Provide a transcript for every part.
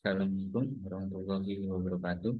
Assalamualaikum warahmatullahi wabarakatuh.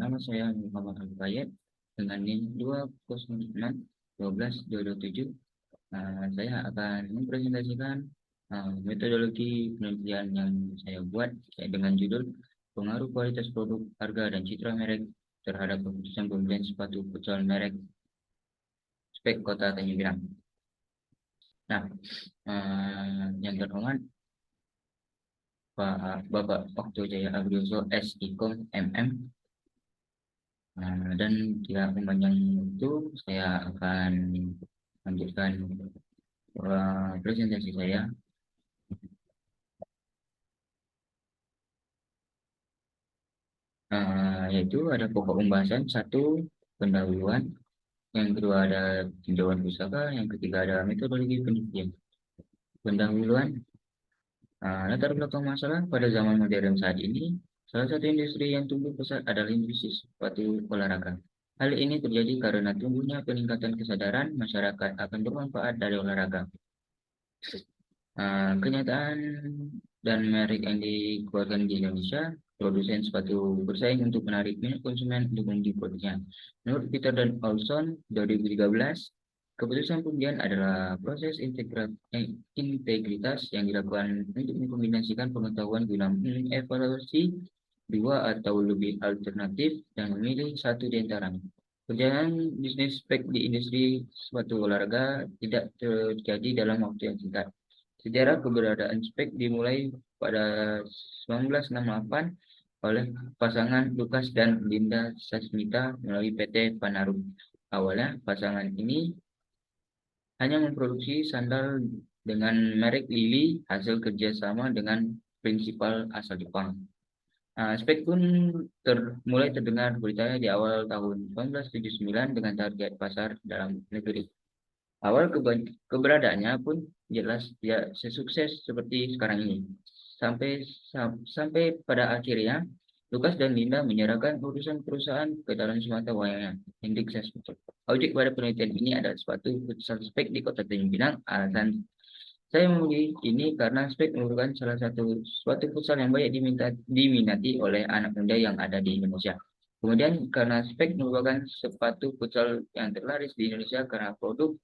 Nama saya Muhammad Al-Fayed dengan NIM 206-12-227. Saya akan mempresentasikan metodologi penelitian yang saya buat dengan judul pengaruh kualitas produk, harga, dan citra merek terhadap keputusan pembelian sepatu futsal merek spek Kota Tanjung Pinang. Nah, yang terhormat Pak Bapak Okto Jaya Abdioso S.Ikom MM. Dan tidak memanjang itu, saya akan lanjutkan presentasi saya, yaitu ada pokok pembahasan, satu, pendahuluan, yang kedua ada tinjauan pusaka, yang ketiga ada metodologi penelitian. Pendahuluan, latar belakang masalah pada zaman modern saat ini, salah satu industri yang tumbuh pesat adalah industri sepatu olahraga. Hal ini terjadi karena tumbuhnya peningkatan kesadaran masyarakat akan bermanfaat dari olahraga. Kenyataan dan merek yang dikeluarkan di Indonesia, produsen sepatu bersaing untuk menarik minat konsumen untuk membeli produknya. Menurut Peter dan Olson 2013, keputusan pembelian adalah proses integritas yang dilakukan untuk mengkombinasikan pengetahuan guna mengevaluasi dua atau lebih alternatif dan memilih satu di antaranya. Perjalanan bisnis spek di industri sepatu olahraga tidak terjadi dalam waktu yang singkat. Sejarah keberadaan spek dimulai pada 1968 oleh pasangan Lukas dan Linda Sasmita melalui PT Panarum. Awalnya, pasangan ini hanya memproduksi sandal dengan merek Lily hasil kerjasama dengan prinsipal asal Jepang. Spek pun mulai terdengar beritanya di awal tahun 1979 dengan target pasar dalam negeri. Awal keberadaannya pun jelas tidak sesukses seperti sekarang ini. Sampai pada akhirnya, Lukas dan Linda menyerahkan urusan perusahaan ke dalam semata wayangnya. Hendrik Sesmito. Objek pada penelitian ini adalah sepatu futsal spek di Kota Tanjung Pinang. Alasan saya memilih ini karena spek merupakan salah satu suatu futsal yang banyak diminati oleh anak muda yang ada di Indonesia. Kemudian karena spek merupakan sepatu futsal yang terlaris di Indonesia karena produk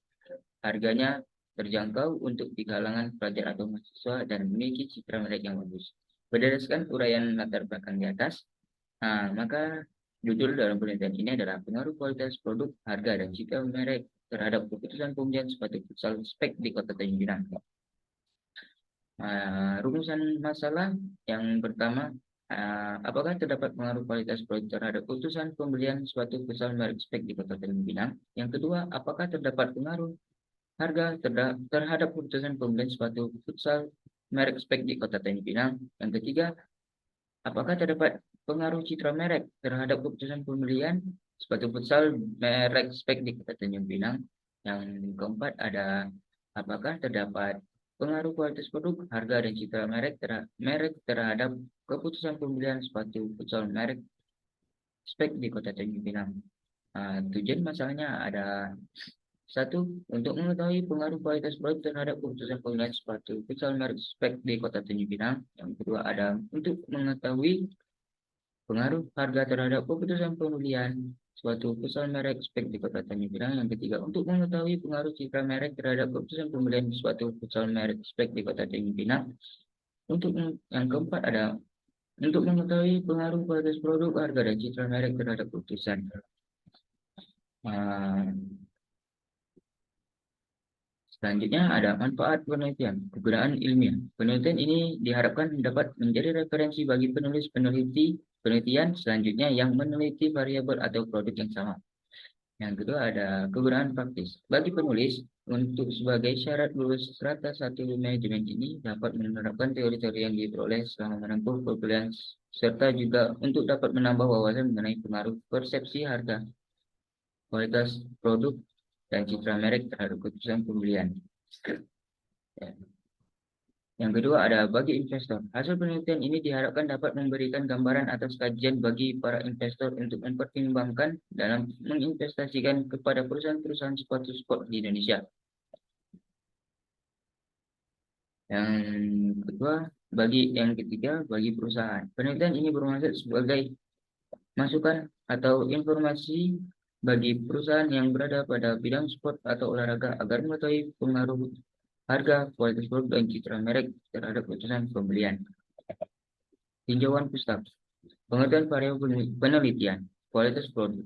harganya terjangkau untuk di kalangan pelajar atau mahasiswa dan memiliki citra merek yang bagus. Berdasarkan uraian latar belakang di atas, maka judul dalam penelitian ini adalah pengaruh kualitas produk, harga, dan citra merek terhadap keputusan pembelian sepatu futsal spek di Kota Tanjung Pinang. Rumusan masalah yang pertama, apakah terdapat pengaruh kualitas produk terhadap keputusan pembelian sepatu futsal merek spek di Kota Tanjung Pinang? Yang kedua, apakah terdapat pengaruh harga terhadap keputusan pembelian sepatu futsal merek spek di Kota Tanjung Pinang? Yang ketiga, apakah terdapat pengaruh citra merek terhadap keputusan pembelian sepatu futsal merek spek di Kota Tanjung Pinang? Yang keempat ada, apakah terdapat pengaruh kualitas produk, harga, dan citra merek terhadap keputusan pembelian sepatu futsal merek spek di Kota Tanjung Pinang? Tujuan masalahnya ada, satu, untuk mengetahui pengaruh kualitas produk terhadap keputusan pembelian sepatu futsal merek spek di Kota Tanjung Pinang. Yang kedua ada untuk mengetahui pengaruh harga terhadap keputusan pembelian sepatu futsal merek spek di Kota Tanjung Pinang. Yang ketiga untuk mengetahui pengaruh citra merek terhadap keputusan pembelian sepatu futsal merek spek di Kota Tanjung Pinang. Untuk yang keempat ada untuk mengetahui pengaruh kualitas produk, harga, dan citra merek terhadap keputusan. Selanjutnya ada manfaat penelitian, kegunaan ilmiah. Penelitian ini diharapkan dapat menjadi referensi bagi penelitian selanjutnya yang meneliti variabel atau produk yang sama. Yang kedua ada kegunaan praktis. Bagi penulis, untuk sebagai syarat lulus strata 1 manajemen ini dapat menerapkan teori-teori yang diperoleh selama menempuh perkuliahan serta juga untuk dapat menambah wawasan mengenai pengaruh persepsi harga, kualitas produk, dan citra merek terhadap keputusan pembelian. Yang kedua ada bagi investor. Hasil penelitian ini diharapkan dapat memberikan gambaran atas kajian bagi para investor untuk mempertimbangkan dalam menginvestasikan kepada perusahaan-perusahaan sepatu sport di Indonesia. Yang ketiga, bagi perusahaan. Penelitian ini bermaksud sebagai masukan atau informasi bagi perusahaan yang berada pada bidang sport atau olahraga agar mengetahui pengaruh harga, kualitas produk, dan citra merek terhadap keputusan pembelian. Tinjauan pustaka. Pengertian variabel penelitian. Kualitas produk.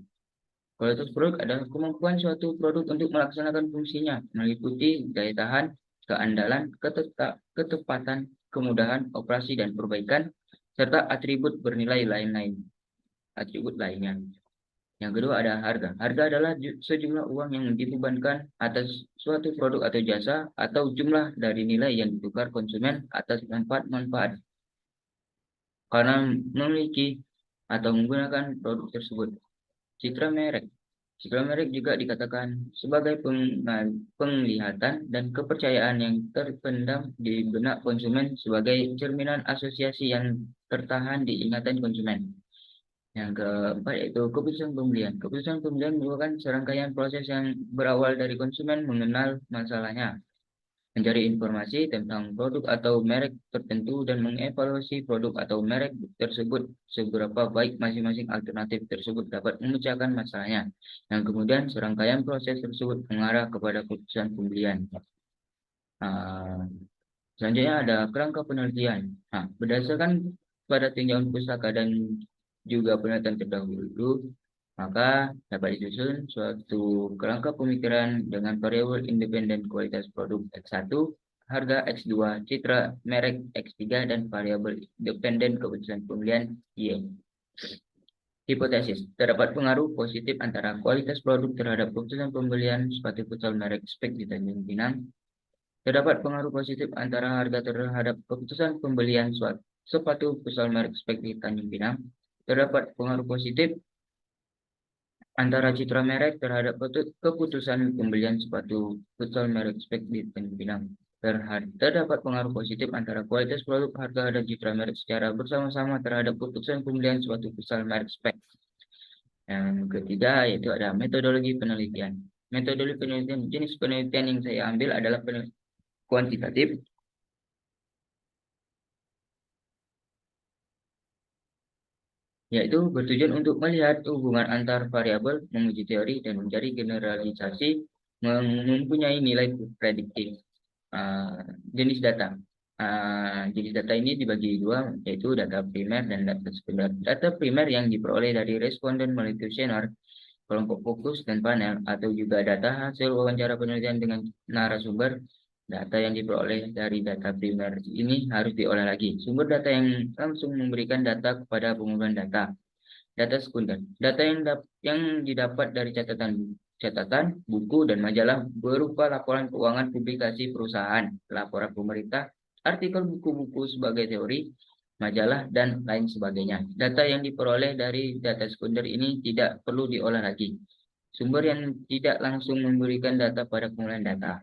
Kualitas produk adalah kemampuan suatu produk untuk melaksanakan fungsinya, meliputi daya tahan, keandalan, ketepatan, kemudahan operasi dan perbaikan, serta atribut bernilai atribut lainnya. Yang kedua ada harga. Harga adalah sejumlah uang yang dibebankan atas suatu produk atau jasa atau jumlah dari nilai yang ditukar konsumen atas manfaat-manfaat karena memiliki atau menggunakan produk tersebut. Citra merek. Citra merek juga dikatakan sebagai penglihatan dan kepercayaan yang terpendam di benak konsumen sebagai cerminan asosiasi yang tertahan di ingatan konsumen. Yang keempat yaitu keputusan pembelian. Keputusan pembelian merupakan serangkaian proses yang berawal dari konsumen mengenal masalahnya, mencari informasi tentang produk atau merek tertentu, dan mengevaluasi produk atau merek tersebut seberapa baik masing-masing alternatif tersebut dapat memecahkan masalahnya. Dan kemudian serangkaian proses tersebut mengarah kepada keputusan pembelian. Selanjutnya ada kerangka penelitian. Berdasarkan pada tinjauan pustaka dan juga penelitian terdahulu, maka dapat disusun suatu kerangka pemikiran dengan variabel independen kualitas produk X1, harga X2, citra merek X3, dan variabel dependen keputusan pembelian Y. Hipotesis, terdapat pengaruh positif antara kualitas produk terhadap keputusan pembelian sepatu futsal merek spek di Tanjung Pinang. Terdapat pengaruh positif antara harga terhadap keputusan pembelian sepatu futsal merek spek di Tanjung Pinang. Terdapat pengaruh positif antara citra merek terhadap keputusan pembelian sepatu futsal merek spek di Tanjung Pinang. Terdapat pengaruh positif antara kualitas produk, harga, dan citra merek secara bersama-sama terhadap keputusan pembelian sepatu futsal merek spek. Yang ketiga yaitu ada metodologi penelitian. Metodologi penelitian, jenis penelitian yang saya ambil adalah kuantitatif, yaitu bertujuan untuk melihat hubungan antar variabel, menguji teori, dan mencari generalisasi, mempunyai nilai prediktif. Jenis data. Jenis data ini dibagi dua, yaitu data primer dan data sekunder. Data primer yang diperoleh dari responden melalui kuesioner, kelompok fokus, dan panel, atau juga data hasil wawancara penelitian dengan narasumber. Data yang diperoleh dari data primer ini harus diolah lagi. Sumber data yang langsung memberikan data kepada pengumpulan data. Data sekunder, data yang didapat dari catatan, buku, dan majalah berupa laporan keuangan, publikasi perusahaan, laporan pemerintah, artikel buku-buku sebagai teori, majalah, dan lain sebagainya. Data yang diperoleh dari data sekunder ini tidak perlu diolah lagi. Sumber yang tidak langsung memberikan data pada pengumpulan data.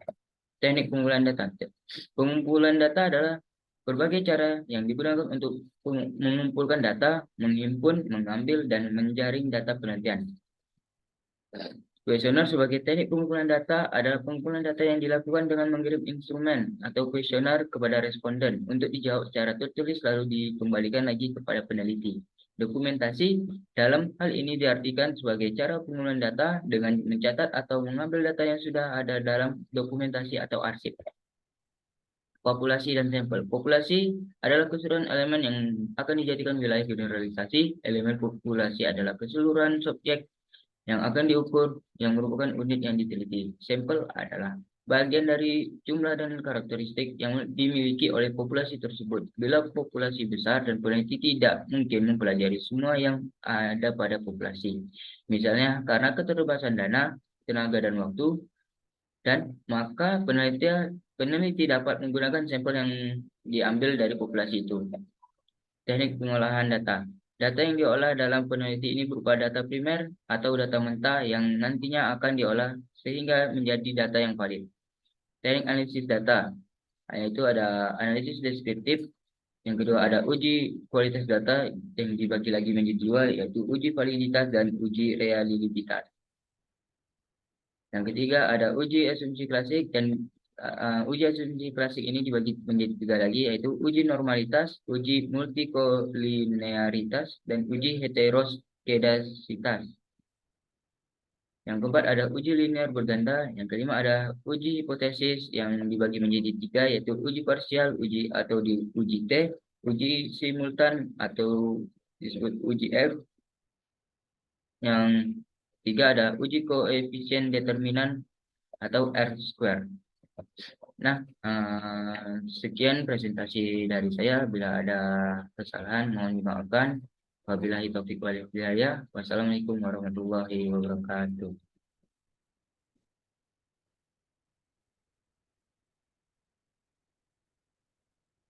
Teknik pengumpulan data. Pengumpulan data adalah berbagai cara yang digunakan untuk mengumpulkan data, menghimpun, mengambil, dan menjaring data penelitian. Kuesioner sebagai teknik pengumpulan data adalah pengumpulan data yang dilakukan dengan mengirim instrumen atau kuesioner kepada responden untuk dijawab secara tertulis lalu dikembalikan lagi kepada peneliti. Dokumentasi dalam hal ini diartikan sebagai cara pengumpulan data dengan mencatat atau mengambil data yang sudah ada dalam dokumentasi atau arsip. Populasi dan sampel. Populasi adalah keseluruhan elemen yang akan dijadikan wilayah generalisasi. Elemen populasi adalah keseluruhan subjek yang akan diukur yang merupakan unit yang diteliti. Sampel adalah bagian dari jumlah dan karakteristik yang dimiliki oleh populasi tersebut. Bila populasi besar dan peneliti tidak mungkin mempelajari semua yang ada pada populasi. Misalnya karena keterbatasan dana, tenaga, dan waktu, dan maka peneliti dapat menggunakan sampel yang diambil dari populasi itu. Teknik pengolahan data. Data yang diolah dalam peneliti ini berupa data primer atau data mentah yang nantinya akan diolah sehingga menjadi data yang valid. Teknik analisis data, yaitu ada analisis deskriptif. Yang kedua ada uji kualitas data yang dibagi lagi menjadi dua, yaitu uji validitas dan uji reliabilitas. Yang ketiga ada uji asumsi klasik dan Uji asumsi klasik ini dibagi menjadi 3 lagi, yaitu uji normalitas, uji multikolinearitas, dan uji heteroskedasitas. Yang keempat ada uji linear berganda. Yang kelima ada uji hipotesis yang dibagi menjadi 3, yaitu uji parsial, uji atau di uji T, uji simultan atau disebut uji F. Yang tiga ada uji koefisien determinan atau R square. Nah, sekian presentasi dari saya. Bila ada kesalahan, mohon dimaafkan. Wabillahi taufiq wal hidayah. Wassalamualaikum warahmatullahi wabarakatuh.